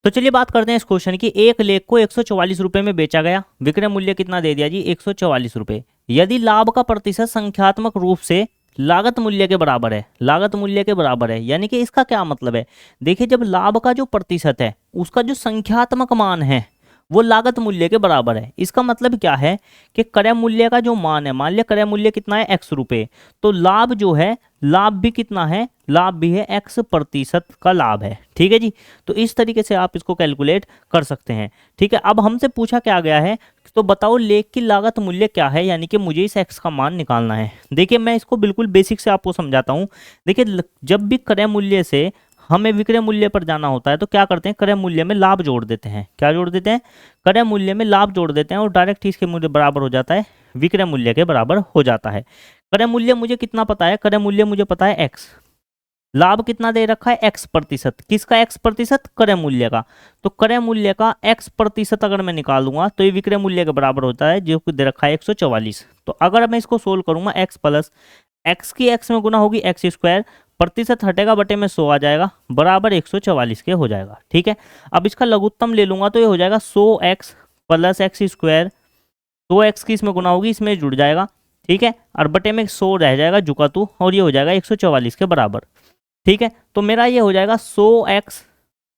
तो चलिए बात करते हैं इस क्वेश्चन की। एक लेख को 144 रुपए में बेचा गया, विक्रय मूल्य कितना दे दिया जी 144 रुपए। यदि लाभ का प्रतिशत संख्यात्मक रूप से लागत मूल्य के बराबर है, लागत मूल्य के बराबर है, यानी कि इसका क्या मतलब है। देखिए जब लाभ का जो प्रतिशत है उसका जो संख्यात्मक मान है वो लागत मूल्य के बराबर है, इसका मतलब क्या है कि क्रय मूल्य का जो मान है, मान लिया क्रय मूल्य कितना है x रुपए, तो लाभ जो है, लाभ भी कितना है, लाभ भी है x% का लाभ है। ठीक है जी, तो इस तरीके से आप इसको कैलकुलेट कर सकते हैं। ठीक है, अब हमसे पूछा क्या गया है, तो बताओ लेख की लागत मूल्य क्या है, यानी कि मुझे इस x का मान निकालना है। देखिए मैं इसको बिल्कुल बेसिक से आपको समझाता हूँ। देखिए जब भी क्रय मूल्य से हमें विक्रय मूल्य पर जाना होता है तो क्या करते हैं, क्रय मूल्य में लाभ जोड़ देते हैं। क्या जोड़ देते हैं, क्रय मूल्य में लाभ जोड़ देते हैं और डायरेक्ट इसके मूल्य बराबर हो जाता है, विक्रय मूल्य के बराबर हो जाता है। क्रय मूल्य मुझे कितना पता है, क्रय मूल्य मुझे पता है x, लाभ कितना दे रखा है x%। किसका x%, क्रय मूल्य का। तो क्रय मूल्य का x% अगर मैं निकालूंगा तो ये विक्रय मूल्य के बराबर होता है जो कि दे रखा है 144। तो अगर मैं इसको सोल्व करूंगा x प्लस x की x में गुना होगी x², प्रतिशत हटेगा बटे में 100 आ जाएगा, बराबर 144 के हो जाएगा। ठीक है, अब इसका लघुत्तम ले लूंगा तो ये हो जाएगा 100x प्लस x², 2x की इसमें गुना होगी, इसमें जुड़ जाएगा। ठीक है, और बटे में 100 रह जाएगा जुका तू, और ये हो जाएगा 144 के बराबर। ठीक है, तो मेरा ये हो जाएगा 100x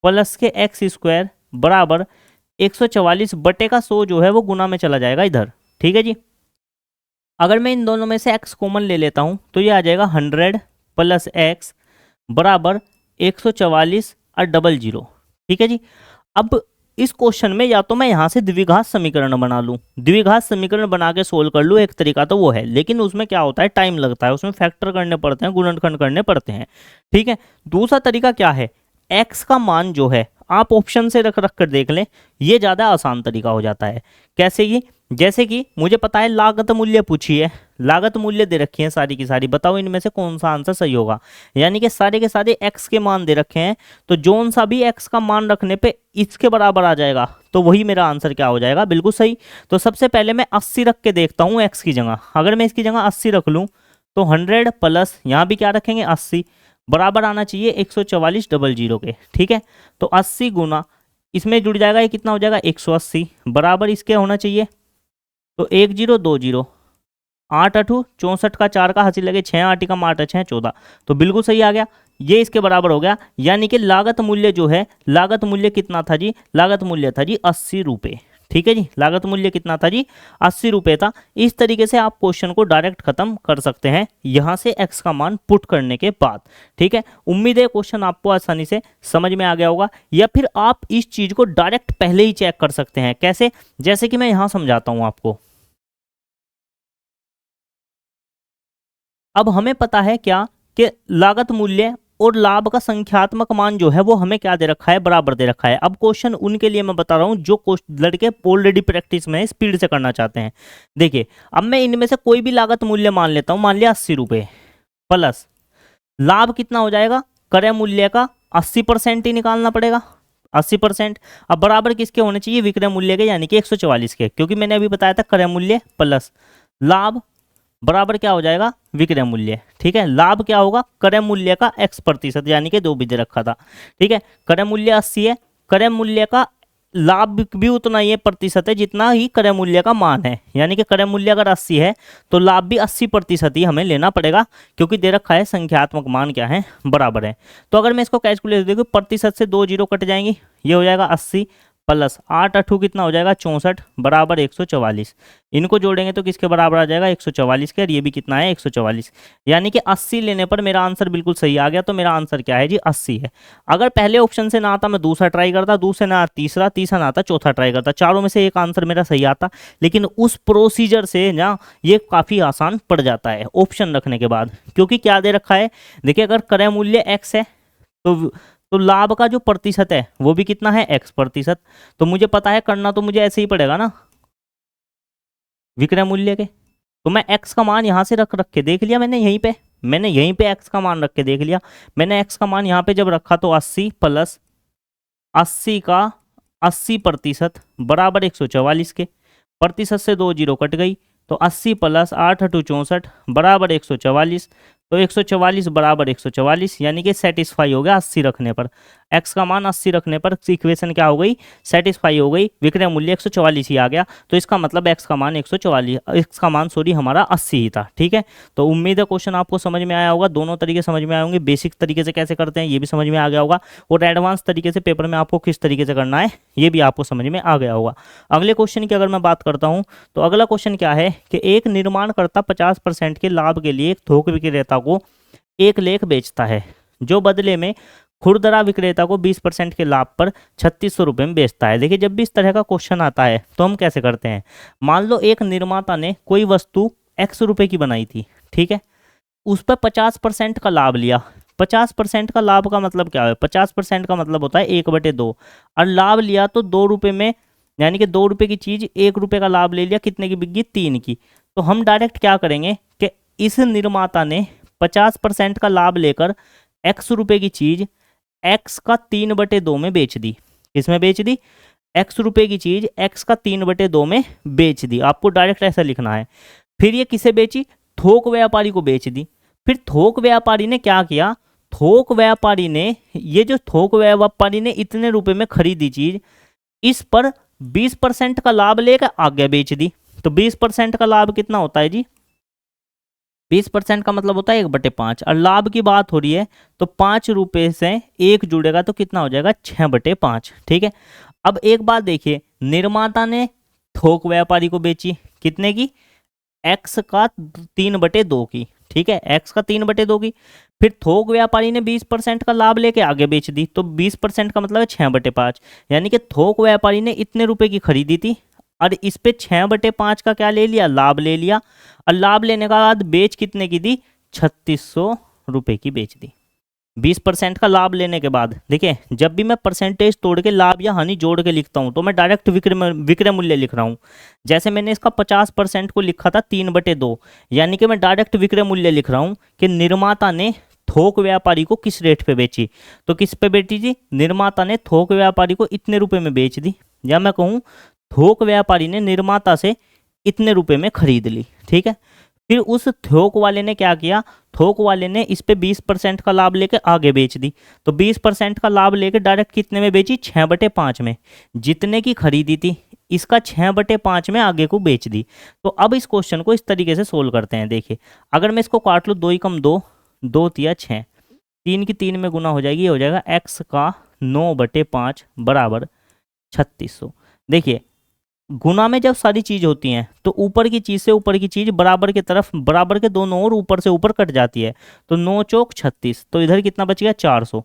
प्लस के x² बराबर 144 बटे का 100 जो है वो गुना में चला जाएगा इधर। ठीक है जी, अगर मैं इन दोनों में से x कॉमन ले लेता हूं तो ये आ जाएगा 100 प्लस x बराबर 144 और 00। ठीक है जी, अब इस क्वेश्चन में या तो मैं यहाँ से द्विघात समीकरण बना लूँ, द्विघात समीकरण बना के सोल्व कर लूँ, एक तरीका तो वो है, लेकिन उसमें क्या होता है, टाइम लगता है, उसमें फैक्टर करने पड़ते हैं, गुणनखंड करने पड़ते हैं। ठीक है, दूसरा तरीका क्या है, x का मान जो है आप ऑप्शन से रख कर देख लें, ये ज़्यादा आसान तरीका हो जाता है। कैसे ये, जैसे कि मुझे पता है लागत मूल्य पूछी है, लागत मूल्य दे रखी है सारी की सारी, बताओ इनमें से कौन सा आंसर सही होगा। यानी कि सारे के सारे x के मान दे रखे हैं, तो जोन सा भी x का मान रखने पे इसके बराबर आ जाएगा, तो वही मेरा आंसर क्या हो जाएगा, बिल्कुल सही। तो सबसे पहले मैं 80 रख के देखता हूँ x की जगह, अगर मैं इसकी जगह 80 रख लूँ तो 100 प्लस यहाँ भी क्या रखेंगे 80, बराबर आना चाहिए 144 00 के। ठीक है, तो 80 गुना इसमें जुड़ जाएगा, ये कितना हो जाएगा 180, बराबर इसके होना चाहिए, तो 1020, 8 8 64 का 4 का हासिल लगे 6 8 का 8 6 14, तो बिल्कुल सही आ गया, ये इसके बराबर हो गया। यानी कि लागत मूल्य जो है, लागत मूल्य कितना था जी, लागत मूल्य था जी 80 रुपये। ठीक है जी, लागत मूल्य कितना था जी 80 रुपये था। इस तरीके से आप क्वेश्चन को डायरेक्ट खत्म कर सकते हैं यहाँ से x का मान पुट करने के बाद। ठीक है, उम्मीद है क्वेश्चन आपको आसानी से समझ में आ गया होगा, या फिर आप इस चीज को डायरेक्ट पहले ही चेक कर सकते हैं। कैसे, जैसे कि मैं यहाँ समझाता हूँ आपको। अब हमें पता है क्या कि लागत मूल्य और लाभ का संख्यात्मक मान जो है वो हमें क्या दे रखा है, बराबर दे रखा है। अब क्वेश्चन उनके लिए मैं बता रहा हूं जो लड़के ऑलरेडी प्रैक्टिस में स्पीड से करना चाहते हैं। देखिए अब मैं इनमें से कोई भी लागत मूल्य मान लेता हूं, मान लिया 80 रुपये, प्लस लाभ कितना हो जाएगा, क्रय मूल्य का 80% ही निकालना पड़ेगा, 80%। अब बराबर किसके होने चाहिए, विक्रय मूल्य के, यानी कि 144 के, क्योंकि मैंने अभी बताया था क्रय मूल्य प्लस लाभ बराबर क्या हो जाएगा, विक्रय मूल्य। ठीक है, लाभ क्या होगा, क्रय मूल्य का x%, यानी कि 2 बीज रखा था। ठीक है, क्रय मूल्य 80 है, क्रय मूल्य का लाभ भी उतना ही प्रतिशत है जितना ही क्रय मूल्य का मान है, यानी कि क्रय मूल्य अगर 80 है तो लाभ भी 80% ही हमें लेना पड़ेगा, क्योंकि दे रखा है संख्यात्मक मान क्या है, बराबर है। तो अगर मैं इसको कैलकुलेट देखूँ, प्रतिशत से 2 जीरो कट जाएंगी, ये हो जाएगा 80 प्लस 8 8 कितना हो जाएगा 64 बराबर 144। इनको जोड़ेंगे तो किसके बराबर आ जाएगा 144 के, और ये भी कितना है 144, यानी कि 80 लेने पर मेरा आंसर बिल्कुल सही आ गया। तो मेरा आंसर क्या है जी 80 है। अगर पहले ऑप्शन से ना आता मैं दूसरा ट्राई करता, दूसरे ना तीसरा, तीसरा ना आता चौथा ट्राई करता, चारों में से एक आंसर मेरा सही आता, लेकिन उस प्रोसीजर से ना ये काफ़ी आसान पड़ जाता है ऑप्शन रखने के बाद। क्योंकि क्या दे रखा है, देखिए अगर क्रय मूल्य x है तो लाभ का जो प्रतिशत है वो भी कितना है x%, तो मुझे पता है करना तो मुझे ऐसे ही पड़ेगा ना विक्रय मूल्य के। तो मैं x का मान यहाँ से रख के देख लिया, मैंने यहीं पे x का मान रख के देख लिया। मैंने x का मान यहाँ पे जब रखा तो 80 प्लस 80 का 80% बराबर 144 के, प्रतिशत से 2 जीरो कट गई, तो 80 प्लस 8 8 64 बराबर 144, तो 144 बराबर 144, यानी कि सेटिस्फाई हो गया 80 रखने पर। x का मान 80 रखने पर इक्वेशन क्या हो गई, सेटिस्फाई हो गई, विक्रय मूल्य 144 ही आ गया। तो इसका मतलब x का मान 144, x का मान सॉरी हमारा 80 ही था। ठीक है, तो उम्मीद है क्वेश्चन आपको समझ में आया होगा, दोनों तरीके समझ में आए होंगे, बेसिक तरीके से कैसे करते हैं ये भी समझ में आ गया होगा, और एडवांस तरीके से पेपर में आपको किस तरीके से करना है ये भी आपको समझ में आ गया होगा। अगले क्वेश्चन की अगर मैं बात करता हूँ तो अगला क्वेश्चन क्या है कि एक निर्माणकर्ता 50% के लाभ के लिए एक थोक विक्रेता को 1 लेख बेचता है, जो बदले में खुरदरा विक्रेता को 20% के लाभ पर 3600 रुपये में बेचता है। देखिए जब भी इस तरह का क्वेश्चन आता है तो हम कैसे करते हैं, मान लो एक निर्माता ने कोई वस्तु x रुपए की बनाई थी, ठीक है, उस पर 50% का लाभ लिया। 50% का लाभ का मतलब क्या है, 50% का मतलब होता है 1/2, और लाभ लिया तो 2 रुपये में, यानी कि 2 रुपये की चीज़ 1 रुपये का लाभ ले लिया, कितने की बिक गई, 3 की। तो हम डायरेक्ट क्या करेंगे कि इस निर्माता ने 50% का लाभ लेकर x रुपये की चीज़ x का 3/2 में बेच दी। किसमें बेच दी, x रुपये की चीज़ x का 3/2 में बेच दी। आपको डायरेक्ट ऐसा लिखना है। फिर ये किसे बेची, थोक व्यापारी को बेच दी। फिर थोक व्यापारी ने क्या किया, थोक व्यापारी ने, ये जो थोक व्यापारी ने इतने रुपए में खरीदी चीज, इस पर 20% का लाभ लेकर आगे बेच दी। तो 20% का लाभ कितना होता है जी, 20% का मतलब होता है 1/5, और लाभ की बात हो रही है तो 5 रुपये से 1 जुड़ेगा तो कितना हो जाएगा, 6/5। ठीक है, अब एक बात देखिए, निर्माता ने थोक व्यापारी को बेची कितने की, x का 3/2 की, ठीक है, x का 3/2 की। फिर थोक व्यापारी ने 20% का लाभ लेके आगे बेच दी, तो 20% का मतलब है 6/5, यानी कि थोक व्यापारी ने इतने रुपए की खरीदी थी और इस पे 6/5 का क्या ले लिया, लाभ ले लिया, और लाभ लेने के बाद बेच कितने की दी, 3600 रुपए की बेच दी। 20% का लाभ लेने के बाद, देखिए जब भी मैं परसेंटेज तोड़ के लाभ या हानि जोड़ के लिखता हूं तो मैं डायरेक्ट विक्रय मूल्य लिख रहा हूं। जैसे मैंने इसका 50% को लिखा था 3/2, यानी कि मैं डायरेक्ट विक्रय मूल्य लिख रहा हूं कि निर्माता ने थोक व्यापारी को किस रेट पे बेची। तो किस पे बेची जी, निर्माता ने थोक व्यापारी को इतने रुपए में बेच दी, या मैं कहूँ थोक व्यापारी ने निर्माता से इतने रुपए में खरीद ली। ठीक है, फिर उस थोक वाले ने क्या किया, थोक वाले ने इस पे 20% का लाभ लेकर आगे बेच दी। तो 20% का लाभ लेकर डायरेक्ट कितने में बेची, 6/5 में। जितने की खरीदी थी इसका 6/5 में आगे को बेच दी। तो अब इस क्वेश्चन को इस तरीके से सोल्व करते हैं। देखिए अगर मैं इसको काट लूँ, 2 × 2, 2 × 3 = 6, 3 की 3 में गुना हो जाएगी, ये हो जाएगा x का 9/5 बराबर 3600। देखिए गुना में जब सारी चीज होती हैं तो ऊपर की चीज से ऊपर की चीज बराबर के तरफ, बराबर के दोनों ओर ऊपर से ऊपर कट जाती है। तो 9 चौक 36, तो इधर कितना बच गया, 400।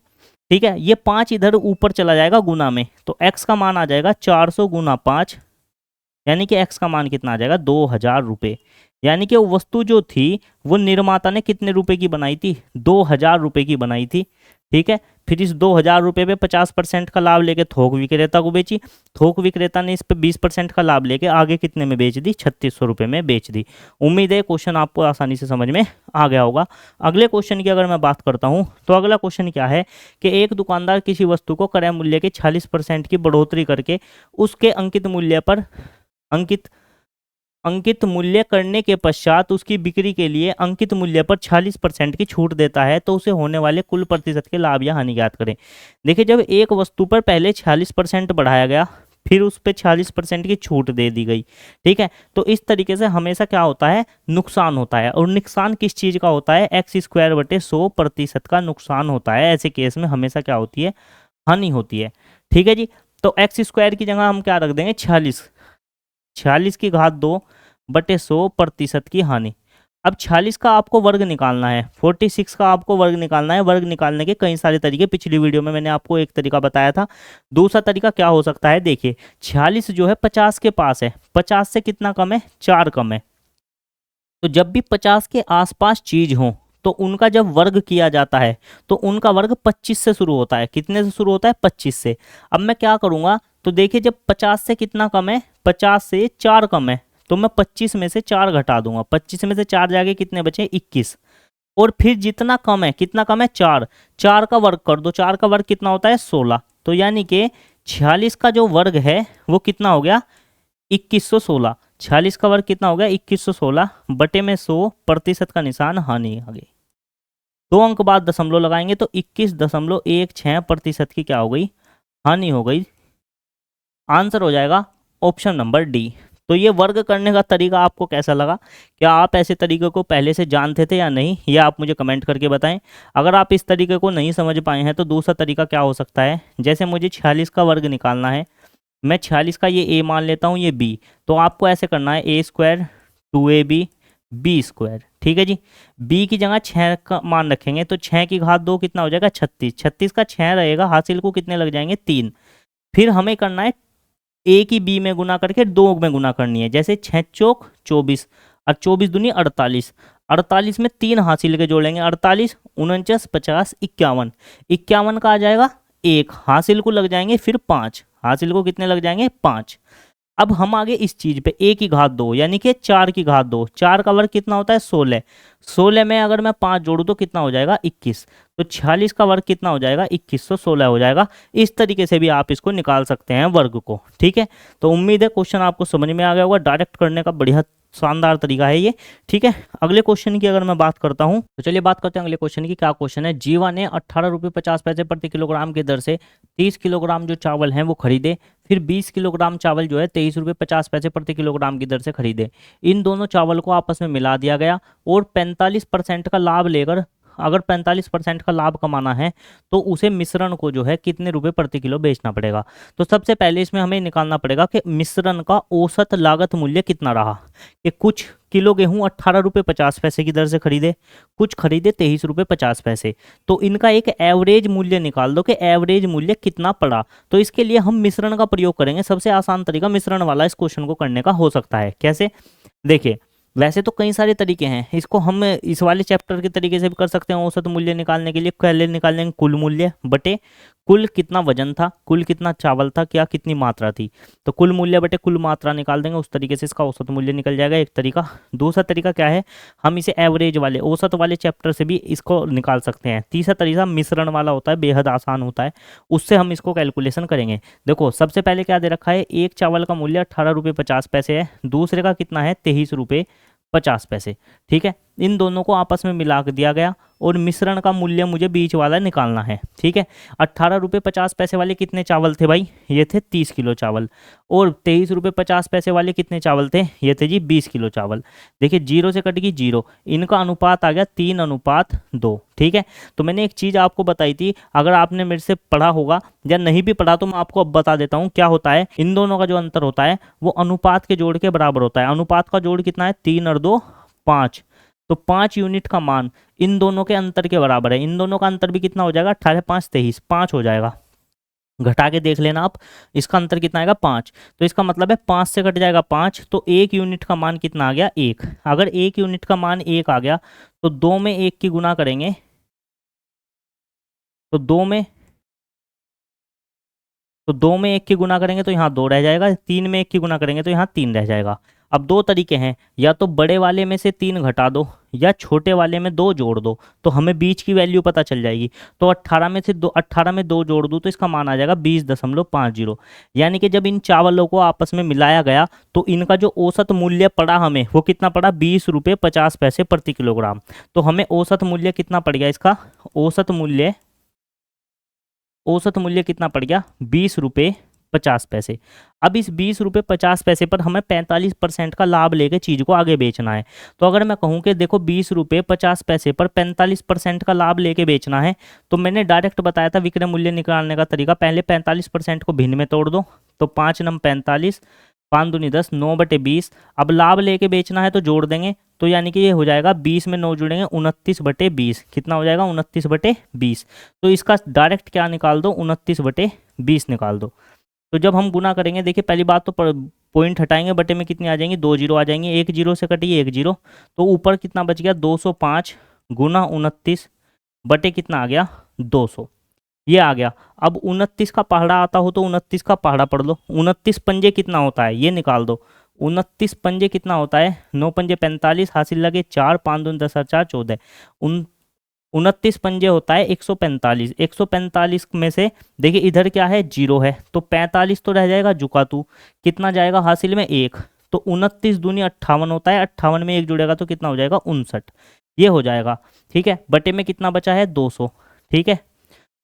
ठीक है, ये 5 इधर ऊपर चला जाएगा गुना में, तो x का मान आ जाएगा 400 × 5, यानी कि x का मान कितना आ जाएगा, 2000 रुपये। यानी कि वो वस्तु जो थी वो निर्माता ने कितने रुपए की बनाई थी, 2000 रुपये की बनाई थी। ठीक है, फिर इस 2000 रुपये पे 50% का लाभ लेके थोक विक्रेता को बेची। थोक विक्रेता ने इस पे 20% का लाभ लेके आगे कितने में बेच दी, 3600 रुपये में बेच दी। उम्मीद है क्वेश्चन आपको आसानी से समझ में आ गया होगा। अगले क्वेश्चन की अगर मैं बात करता हूँ तो अगला क्वेश्चन क्या है कि एक दुकानदार किसी वस्तु को क्रय मूल्य के 40% की बढ़ोतरी करके उसके अंकित मूल्य करने के पश्चात उसकी बिक्री के लिए अंकित मूल्य पर 40% की छूट देता है, तो उसे होने वाले कुल प्रतिशत के लाभ या हानि ज्ञात करें। देखिए जब एक वस्तु पर पहले 40% बढ़ाया गया, फिर उस पर 40% की छूट दे दी गई, ठीक है, तो इस तरीके से हमेशा क्या होता है, नुकसान होता है। और नुकसान किस चीज़ का होता है, x²/100% का नुकसान होता है। ऐसे केस में हमेशा क्या होती है, हानि होती है। ठीक है जी, तो x² की जगह हम क्या रख देंगे, 46 की घात 2/100% की हानि। अब 46 का आपको वर्ग निकालना है, 46 का आपको वर्ग निकालना है। वर्ग निकालने के कई सारे तरीके, पिछली वीडियो में मैंने आपको एक तरीका बताया था। दूसरा तरीका क्या हो सकता है, देखिए 46 जो है 50 के पास है, 50 से कितना कम है, 4 कम है। तो जब भी 50 के आसपास चीज हो तो उनका जब वर्ग किया जाता है तो उनका वर्ग 25 से शुरू होता है। कितने से शुरू होता है, 25 से। अब मैं क्या करूंगा, तो देखिए जब 50 से कितना कम है, 50 से 4 कम है, तो मैं 25 में से 4 घटा दूंगा। 25 में से 4 जाके कितने बचे, 21। और फिर जितना कम है, कितना कम है, 4, 4 का वर्ग कर दो। 4 का वर्ग कितना होता है, 16। तो यानी कि 46 का जो वर्ग है वो कितना हो गया, 2116। 46 का वर्ग कितना हो गया, 2116 बटे में 100% का निशान हानि आ गई। 2 अंक बाद दशमलव लगाएंगे तो 21.16% की क्या हो गई, हानि हो गई। आंसर हो जाएगा ऑप्शन नंबर डी। तो ये वर्ग करने का तरीका आपको कैसा लगा? क्या आप ऐसे तरीके को पहले से जानते थे या नहीं, ये आप मुझे कमेंट करके बताएं। अगर आप इस तरीके को नहीं समझ पाए हैं तो दूसरा तरीका क्या हो सकता है, जैसे मुझे 46 का वर्ग निकालना है, मैं 46 का ये ए मान लेता हूँ, ये बी, तो आपको ऐसे करना है ए स्क्वायर 2ab बी स्क्वायर, ठीक है जी। बी की जगह 6 का मान रखेंगे तो 6 की घात 2 कितना हो जाएगा, 36, 36 का 6 रहेगा, हासिल को कितने लग जाएंगे, 3। फिर हमें करना है ए की बी में गुना करके 2 में गुना करनी है, जैसे 6 चौक 24 और 24 दूनी 48, 48 में 3 हासिल के जोड़ेंगे, 48 49 50 51, 51 का आ जाएगा 1, हासिल को लग जाएंगे फिर 5, हासिल को कितने लग जाएंगे, 5। अब हम आगे इस चीज पे ए की घात 2 यानी कि 4 की घात 2, 4 का वर्ग कितना होता है, 16, 16 में अगर मैं 5 जोड़ूं तो कितना हो जाएगा, 21, तो 46 का वर्ग कितना हो जाएगा, 2116 हो जाएगा। इस तरीके से भी आप इसको निकाल सकते हैं वर्ग को, ठीक है। तो उम्मीद है क्वेश्चन आपको समझ में आ गया होगा, डायरेक्ट करने का बढ़िया शानदार तरीका है ये, ठीक है। अगले क्वेश्चन की अगर मैं बात करता हूं तो चलिए बात करते हैं अगले क्वेश्चन की। क्या क्वेश्चन है, जीवा ने 18 रुपये 50 पैसे प्रति किलोग्राम की दर से 30 किलोग्राम जो चावल हैं वो खरीदे, फिर 20 किलोग्राम चावल जो है 23 रुपये 50 पैसे प्रति किलोग्राम की दर से खरीदे। इन दोनों चावल को आपस में मिला दिया गया और 45% का लाभ लेकर, अगर 45% का लाभ कमाना है तो उसे मिश्रण को जो है कितने रुपए प्रति किलो बेचना पड़ेगा। तो सबसे पहले इसमें हमें निकालना पड़ेगा कि मिश्रण का औसत लागत मूल्य कितना रहा, कि कुछ किलो गेहूं 18 रुपये 50 पैसे की दर से खरीदे, कुछ खरीदे 23 रुपये 50 पैसे, तो इनका एक एवरेज मूल्य निकाल दो कि एवरेज मूल्य कितना पड़ा। तो इसके लिए हम मिश्रण का प्रयोग करेंगे, सबसे आसान तरीका मिश्रण वाला इस क्वेश्चन को करने का हो सकता है। कैसे, देखिए वैसे तो कई सारे तरीके हैं, इसको हम इस वाले चैप्टर के तरीके से भी कर सकते हैं। औसत मूल्य निकालने के लिए पहले निकालेंगे कुल मूल्य बटे कुल कितना वजन था, कुल कितना चावल था, क्या कितनी मात्रा थी, तो कुल मूल्य बटे कुल मात्रा निकाल देंगे, उस तरीके से इसका औसत मूल्य निकल जाएगा, एक तरीका। दूसरा तरीका क्या है, हम इसे एवरेज वाले औसत वाले चैप्टर से भी इसको निकाल सकते हैं। तीसरा तरीका मिश्रण वाला होता है, बेहद आसान होता है, उससे हम इसको कैलकुलेशन करेंगे। देखो सबसे पहले क्या दे रखा है, एक चावल का मूल्य 18 रुपये 50 पैसे है, दूसरे का कितना है 23 रुपये 50 पैसे, ठीक है। इन दोनों को आपस में मिला दिया गया और मिश्रण का मूल्य मुझे बीच वाला निकालना है, ठीक है। 18 रुपये 50 पैसे वाले कितने चावल थे भाई, ये थे 30 किलो चावल, और 23 रुपये 50 पैसे वाले कितने चावल थे, ये थे जी 20 किलो चावल। देखिए जीरो से कट गई जीरो, इनका अनुपात आ गया 3:2, ठीक है। तो मैंने एक चीज़ आपको बताई थी, अगर आपने मेरे से पढ़ा होगा या नहीं भी पढ़ा तो मैं आपको अब बता देता हूँ क्या होता है। इन दोनों का जो अंतर होता है वो अनुपात के जोड़ के बराबर होता है। अनुपात का जोड़ कितना है, 3 और 2 5, तो 5 यूनिट का मान इन दोनों के अंतर के बराबर है। इन दोनों का अंतर भी कितना हो जाएगा, 18 5 23, 5 हो जाएगा, घटा के देख लेना आप, इसका अंतर कितना आएगा 5, तो इसका मतलब है 5 से कट जाएगा 5, तो 1 यूनिट का मान कितना आ गया 1। अगर 1 यूनिट का मान 1 आ गया तो 2 में 1 की गुना करेंगे तो 2 में 1 की गुना करेंगे तो यहाँ 2 रह जाएगा, 3 में 1 की गुना करेंगे तो यहाँ 3 रह जाएगा। अब दो तरीके हैं, या तो बड़े वाले में से 3 घटा दो या छोटे वाले में 2 जोड़ दो, तो हमें बीच की वैल्यू पता चल जाएगी। तो 18 में 2 जोड़ दूँ तो इसका मान आ जाएगा 20.50, यानी कि जब इन चावलों को आपस में मिलाया गया तो इनका जो औसत मूल्य पड़ा हमें वो कितना पड़ा, 20 रुपये 50 पैसे प्रति किलोग्राम। तो हमें औसत मूल्य कितना पड़ गया, इसका औसत मूल्य कितना पड़ गया, 20 रुपये 50 पैसे। अब इस 20 रुपये 50 पैसे पर हमें 45% का लाभ लेके चीज़ को आगे बेचना है। तो अगर मैं कहूँ कि देखो 20 रुपये 50 पैसे पर 45% का लाभ लेके बेचना है, तो मैंने डायरेक्ट बताया था विक्रय मूल्य निकालने का तरीका, पहले 45% को भिन्न में तोड़ दो, तो 5 नम 45, 5 दूनी 10, 9/20। अब लाभ लेके बेचना है तो जोड़ देंगे, तो यानी कि ये हो जाएगा 20 में 9 जुड़ेंगे 29/20, कितना हो जाएगा 29/20। तो इसका डायरेक्ट क्या निकाल दो, 29/20 निकाल दो। तो जब हम गुना करेंगे, देखिए पहली बात तो पॉइंट हटाएंगे, बटे में कितनी आ जाएंगी, 2 जीरो आ जाएंगे, 1 जीरो से कटिए 1 जीरो, तो ऊपर कितना बच गया 205 गुना 29 बटे कितना आ गया 200, ये आ गया। अब 29 का पहाड़ा आता हो तो 29 का पहाड़ा पढ़ लो, 29 पंजे कितना होता है ये निकाल दो, 29 पंजे कितना होता है, 9 पंजे 45, हासिल लगे 4, 5 दूनी 10 और 4 14, 29 पंजे होता है 145। 145 में से देखिए इधर क्या है, जीरो है, तो 45 तो रह जाएगा जुका तू, कितना जाएगा हासिल में 1, तो 29 दूनी 58 होता है, 58 में 1 जुड़ेगा तो कितना हो जाएगा 59। ये हो जाएगा। ठीक है, बटे में कितना बचा है 200। ठीक है,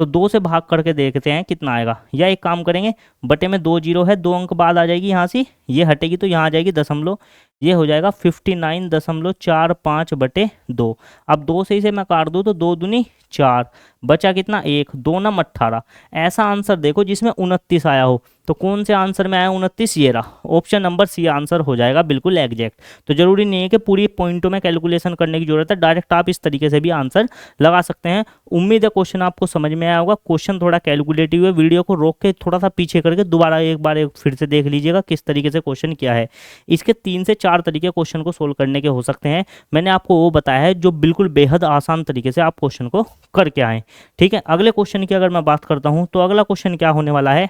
तो 2 से भाग करके देखते हैं कितना आएगा। या एक काम करेंगे, बटे में 2 जीरो है, 2 अंक बाद आ जाएगी यहाँ से, ये हटेगी तो यहाँ आ जाएगी दशमलव, ये हो जाएगा 59.45/2। अब 2 से इसे मैं काट दूँ तो 2 दूनी 4, बचा कितना 1, 2 नम 18। ऐसा आंसर देखो जिसमें 29 आया हो, तो कौन से आंसर में आया 29, ये रहा, ऑप्शन नंबर सी आंसर हो जाएगा बिल्कुल एग्जैक्ट। तो जरूरी नहीं है कि पूरी पॉइंटों में कैलकुलेशन करने की जरूरत है, डायरेक्ट आप इस तरीके से भी आंसर लगा सकते हैं। उम्मीद है क्वेश्चन आपको समझ में आया होगा। क्वेश्चन थोड़ा कैलकुलेटिव है, वीडियो को रोक के थोड़ा सा पीछे करके दोबारा एक बार फिर से देख लीजिएगा किस तरीके से क्वेश्चन किया है। इसके 3 से 4 तरीके क्वेश्चन को सोल्व करने के हो सकते हैं, मैंने आपको वो बताया है जो बिल्कुल बेहद आसान तरीके से आप क्वेश्चन को करके आएँ। ठीक है, अगले क्वेश्चन की अगर मैं बात करता हूँ तो अगला क्वेश्चन क्या होने वाला है।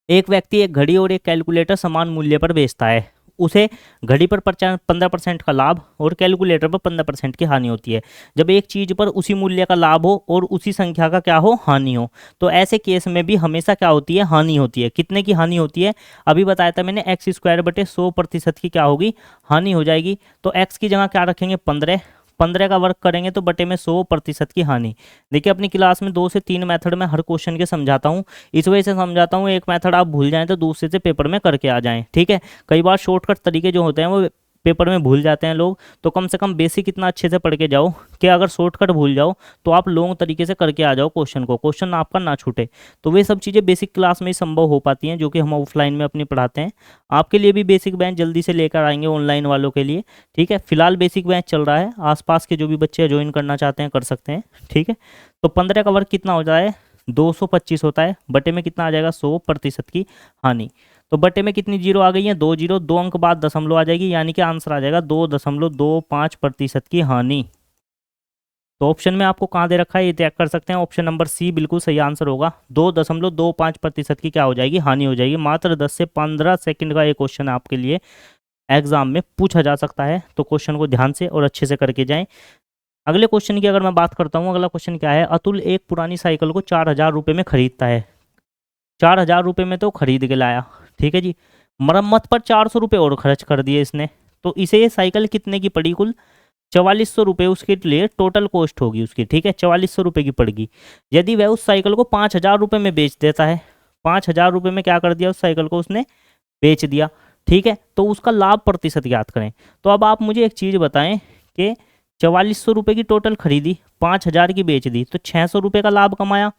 एक व्यक्ति एक घड़ी और एक कैलकुलेटर समान मूल्य पर बेचता है, उसे घड़ी पर 15% का लाभ और कैलकुलेटर पर 15% की हानि होती है। जब एक चीज़ पर उसी मूल्य का लाभ हो और उसी संख्या का क्या हो, हानि हो, तो ऐसे केस में भी हमेशा क्या होती है, हानि होती है। कितने की हानि होती है, अभी बताया था मैंने, x²/100% की क्या होगी, हानि हो जाएगी। तो x की जगह क्या रखेंगे 15, 15 का वर्क करेंगे तो बटे में 100% की हानि। देखिए अपनी क्लास में 2 से 3 मेथड में हर क्वेश्चन के समझाता हूँ, इस वजह से समझाता हूँ, एक मेथड आप भूल जाएं तो दूसरे से पेपर में करके आ जाएं। ठीक है, कई बार शॉर्टकट तरीके जो होते हैं वो पेपर में भूल जाते हैं लोग, तो कम से कम बेसिक इतना अच्छे से पढ़ के जाओ कि अगर शॉर्टकट भूल जाओ तो आप लॉन्ग तरीके से करके आ जाओ क्वेश्चन को, क्वेश्चन आपका ना छूटे। तो वे सब चीज़ें बेसिक क्लास में ही संभव हो पाती हैं जो कि हम ऑफलाइन में अपनी पढ़ाते हैं। आपके लिए भी बेसिक बैच जल्दी से लेकर आएंगे ऑनलाइन वालों के लिए। ठीक है, फिलहाल बेसिक बैच चल रहा है, आसपास के जो भी बच्चे ज्वाइन करना चाहते हैं कर सकते हैं। ठीक है, तो 15 का वर्ग कितना हो जाए 225 होता है, बटे में कितना आ जाएगा 100% की हानि। तो बटे में कितनी जीरो आ गई है, 2 जीरो, 2 अंक बाद दशमलव आ जाएगी, यानी कि आंसर आ जाएगा 2.25% की हानि। तो ऑप्शन में आपको कहाँ दे रखा है ये चेक कर सकते हैं, ऑप्शन नंबर सी बिल्कुल सही आंसर होगा। 2.25% की क्या हो जाएगी, हानि हो जाएगी। मात्र 10 से 15 सेकंड का ये क्वेश्चन आपके लिए एग्जाम में पूछा जा सकता है, तो क्वेश्चन को ध्यान से और अच्छे से करके जाएं। अगले क्वेश्चन की अगर मैं बात करता हूँ, अगला क्वेश्चन क्या है, अतुल एक पुरानी साइकिल को 4,000 रुपये में खरीदता है। 4,000 रुपये में तो खरीद के लाया, ठीक है जी, मरम्मत पर 400 रुपये और खर्च कर दिए इसने, तो इसे ये साइकिल कितने की पड़ी, कुल 4400 रुपये उसके लिए टोटल कॉस्ट होगी उसकी। ठीक है, 4400 रुपये की पड़ेगी। यदि वह उस साइकिल को 5,000 रुपये में बेच देता है, 5,000 रुपये में क्या कर दिया, उस साइकिल को उसने बेच दिया। ठीक है, तो उसका लाभ प्रतिशत ज्ञात करें। तो अब आप मुझे एक चीज़ बताएं कि 4400 रुपये की टोटल खरीदी, 5,000 की बेच दी, तो 600 रुपये का लाभ कमाया।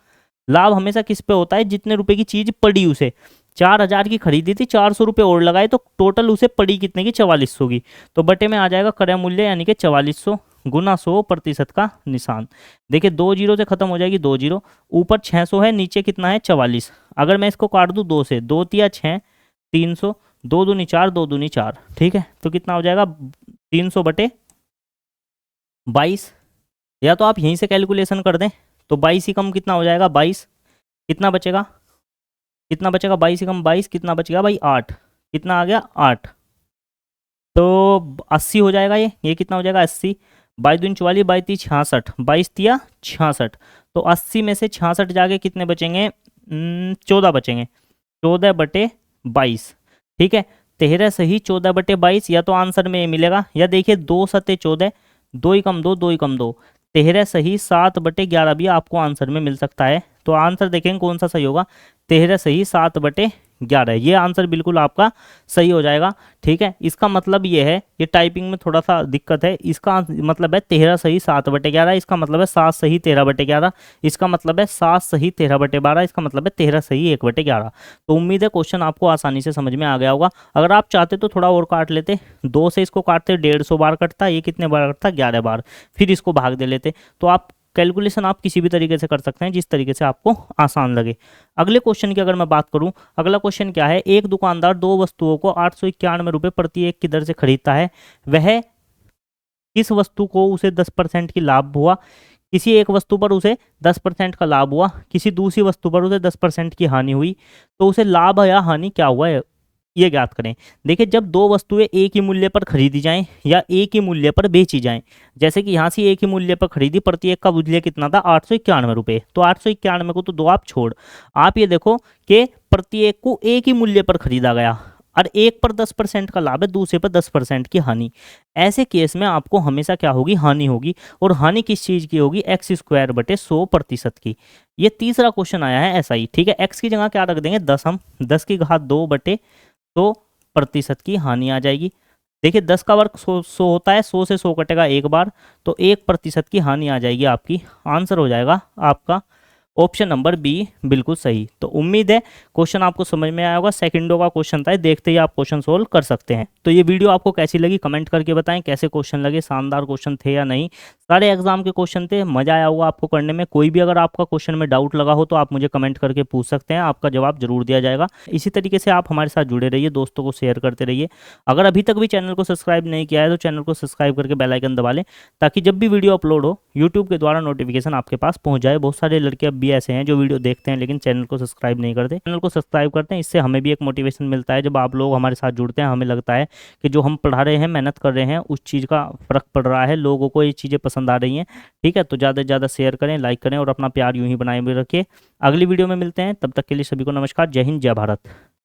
लाभ हमेशा किस पे होता है, जितने रुपए की चीज पड़ी उसे। 4,000 की खरीदी थी, 400 रुपये और लगाए तो टोटल उसे पड़ी कितने की, 4400 की। तो बटे में आ जाएगा क्रय मूल्य यानी कि 4400 गुना 100% का निशान। देखिए 2 जीरो से खत्म हो जाएगी, 2 जीरो, ऊपर 600 है, नीचे कितना है 44। अगर मैं इसको काट दूं 2 से, 2 तिया 6, 300, 2 दूनी 4, 2 दूनी 4। ठीक है, तो कितना हो जाएगा 300 बटे 22। या तो आप यहीं से कैलकुलेशन कर दें, तो 22 ही कम कितना हो जाएगा 22, कितना बचेगा, कितना बचेगा 22 ही कम 22, कितना बचेगा भाई 8, कितना आ गया 8, तो 80 हो जाएगा। ये कितना हो जाएगा 80, 22 दूनी 44, 22 ती 66, 22 तिया 66, तो 80 में से 66 जाके कितने बचेंगे, 14 बचेंगे, 14 बटे 22। ठीक है, 13 सही 14 बटे 22, या तो आंसर में ये मिलेगा, या देखिए 2 सत्ते 14, 2 ही कम 2, 2 ही कम 2, 13 सही 7 बटे 11 भी आपको आंसर में मिल सकता है। तो आंसर देखेंगे कौन सा सही होगा, 13 सही 7 बटे 11, ये आंसर बिल्कुल आपका सही हो जाएगा। ठीक है, इसका मतलब ये है, ये टाइपिंग में थोड़ा सा दिक्कत है, इसका मतलब है 13 सही 7 बटे 11, इसका मतलब है 7 सही 13 बटे 11, इसका मतलब है 7 सही 13 बटे 12, इसका मतलब है 13 सही 1 बटे 11। तो उम्मीद है क्वेश्चन आपको आसानी से समझ में आ गया होगा। अगर आप चाहते तो थोड़ा और काट लेते, 2 से इसको काटते 150 बार कटता, ये कितने बार कटता 11 बार, फिर इसको भाग दे लेते। तो आप कैलकुलेशन आप किसी भी तरीके से कर सकते हैं जिस तरीके से आपको आसान लगे। अगले क्वेश्चन की अगर मैं बात करूं, अगला क्वेश्चन क्या है, एक दुकानदार 2 वस्तुओं को 891 रुपये प्रति एक की दर से खरीदता है, वह किस वस्तु को उसे 10% की लाभ हुआ, किसी एक वस्तु पर उसे 10% का लाभ हुआ, किसी दूसरी वस्तु पर उसे 10% की हानि हुई, तो उसे लाभ या हानि क्या हुआ है ये ज्ञात करें। देखिए जब 2 वस्तुएं एक ही मूल्य पर खरीदी जाएं या एक ही मूल्य पर बेची जाएं, जैसे कि यहाँ से एक ही मूल्य पर खरीदी, प्रति एक का मूल्य कितना था 891 रुपये, तो 891 को तो 2 आप छोड़, आप ये देखो कि प्रति एक को एक ही मूल्य पर खरीदा गया, और एक पर 10% का लाभ है, दूसरे पर 10% की हानि। ऐसे केस में आपको हमेशा क्या होगी, हानि होगी। और हानि किस चीज़ की होगी, एक्स स्क्वायर बटे 100% की। ये तीसरा क्वेश्चन आया है ऐसा ही, ठीक है। एक्स की जगह क्या रख देंगे, 10, हम 10 की घात 2 बटे 100% की हानि आ जाएगी। देखिए 10 का वर्ग 100 होता है, 100 से 100 कटेगा एक बार, तो 1% की हानि आ जाएगी आपकी। आंसर हो जाएगा आपका ऑप्शन नंबर बी बिल्कुल सही। तो उम्मीद है क्वेश्चन आपको समझ में आया होगा। सेकंडों का क्वेश्चन था, देखते ही आप क्वेश्चन सोल्व कर सकते हैं। तो ये वीडियो आपको कैसी लगी कमेंट करके बताएं, कैसे क्वेश्चन लगे, शानदार क्वेश्चन थे या नहीं। सारे एग्जाम के क्वेश्चन थे, मजा आया होगा आपको करने में। कोई भी अगर आपका क्वेश्चन में डाउट लगा हो तो आप मुझे कमेंट करके पूछ सकते हैं, आपका जवाब जरूर दिया जाएगा। इसी तरीके से आप हमारे साथ जुड़े रहिए, दोस्तों को शेयर करते रहिए। अगर अभी तक भी चैनल को सब्सक्राइब नहीं किया है तो चैनल को सब्सक्राइब करके बेल आइकन दबा लें, ताकि जब भी वीडियो अपलोड हो यूट्यूब के द्वारा नोटिफिकेशन आपके पास पहुंच जाए। बहुत सारे लड़के अब भी ऐसे हैं जो वीडियो देखते हैं लेकिन चैनल को सब्सक्राइब नहीं करते। चैनल को सब्सक्राइब करते हैं, इससे हमें भी एक मोटिवेशन मिलता है। जब आप लोग हमारे साथ जुड़ते हैं, हमें लगता है कि जो हम पढ़ा रहे हैं, मेहनत कर रहे हैं, उस चीज़ का फ़र्क पड़ रहा है, लोगों को ये चीज़ें पसंद आ रही हैं। ठीक है, तो ज़्यादा से ज़्यादा शेयर करें, लाइक करें और अपना प्यार यूं ही बनाए हुए रखिए। अगली वीडियो में मिलते हैं, तब तक के लिए सभी को नमस्कार। जय हिंद, जय भारत।